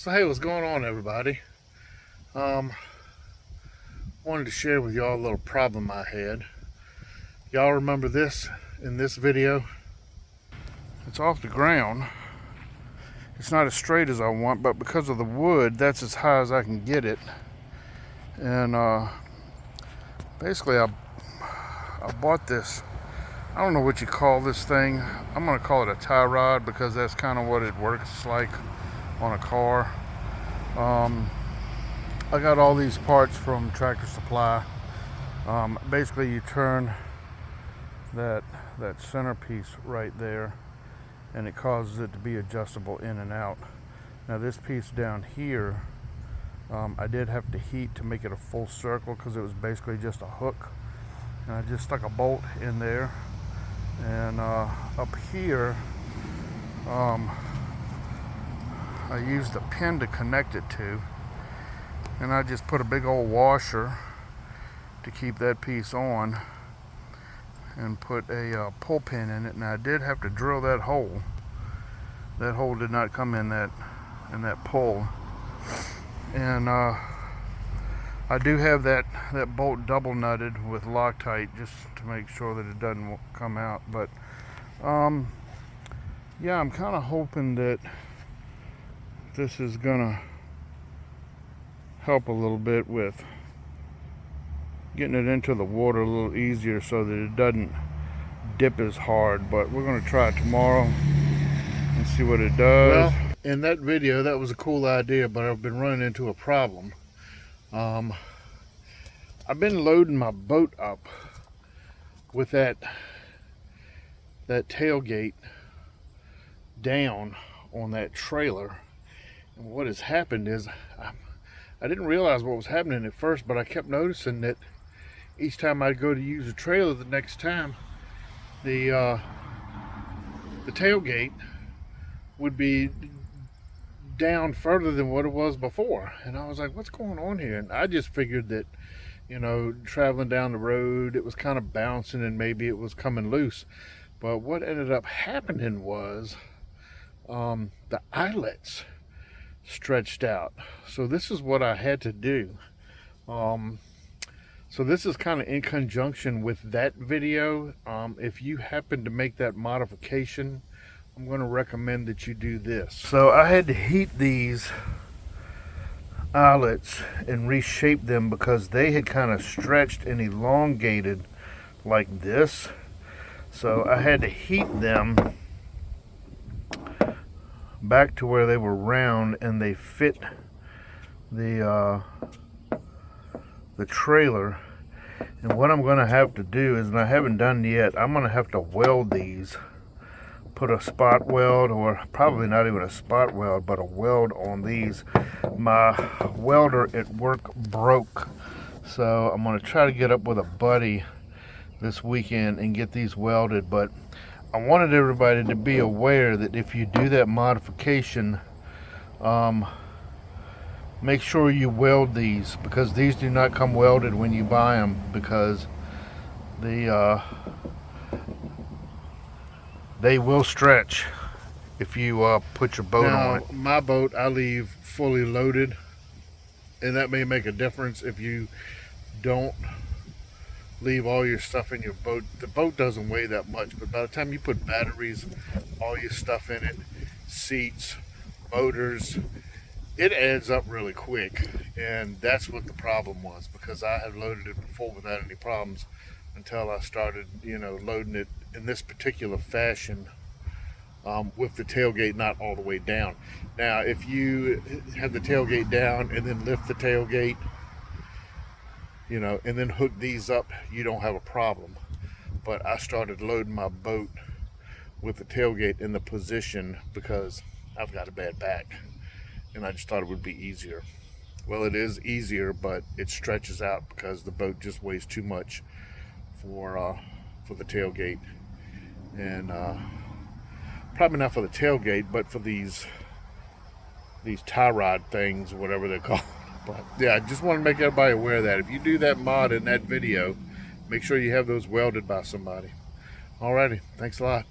So hey, what's going on, everybody? Wanted to share with y'all a little problem I had. Y'all remember this in this video? It's off the ground. It's not as straight as I want, but because of the wood, that's as high as I can get it. And basically I bought this, I don't know what you call this thing. I'm gonna call it a tie rod because that's kind of what it works like on a car. I got all these parts from Tractor Supply. Basically you turn that centerpiece right there and it causes it to be adjustable in and out. Now this piece down here, I did have to heat to make it a full circle because it was basically just a hook. And I just stuck a bolt in there. And up here, I used a pin to connect it to. And I just put a big old washer to keep that piece on and put a pull pin in it. And I did have to drill that hole. That hole did not come in that pull. And I do have that bolt double nutted with Loctite just to make sure that it doesn't come out. But yeah, I'm kind of hoping that this is gonna help a little bit with getting it into the water a little easier so that it doesn't dip as hard. But we're going to try it tomorrow and see what it does. Well, in that video, that was a cool idea, but I've been running into a problem. I've been loading my boat up with that tailgate down on that trailer, and what has happened is I didn't realize what was happening at first, but I kept noticing that each time I'd go to use the trailer the next time, the tailgate would be down further than what it was before. And I was like, what's going on here? And I just figured that, you know, traveling down the road, it was kind of bouncing and maybe it was coming loose. But what ended up happening was the eyelets stretched out. So this is what I had to do. So this is kind of in conjunction with that video. If you happen to make that modification, I'm going to recommend that you do this. So I had to heat these eyelets and reshape them because they had kind of stretched and elongated like this. So I had to heat them back to where they were round and they fit the trailer. And what I'm going to have to do is, and I haven't done yet, I'm going to have to weld these, put a spot weld, or probably not even a spot weld, but a weld on these. My welder at work broke, so I'm going to try to get up with a buddy this weekend and get these welded. But I wanted everybody to be aware that if you do that modification, make sure you weld these, because these do not come welded when you buy them, because they will stretch if you put your boat on it. My boat, I leave fully loaded, and that may make a difference if you don't leave all your stuff in your boat. The boat doesn't weigh that much, but by the time you put batteries, all your stuff in it, seats, motors, it adds up really quick. And that's what the problem was, because I had loaded it before without any problems until I started, you know, loading it in this particular fashion, with the tailgate not all the way down. Now, if you have the tailgate down and then lift the tailgate, you know, and then hook these up, you don't have a problem. But I started loading my boat with the tailgate in the position because I've got a bad back, and I just thought it would be easier. Well, it is easier, but it stretches out because the boat just weighs too much for the tailgate. And probably not for the tailgate, but for these tie rod things, whatever they're called. But yeah, I just want to make everybody aware of that. If you do that mod in that video, make sure you have those welded by somebody. Alrighty, thanks a lot.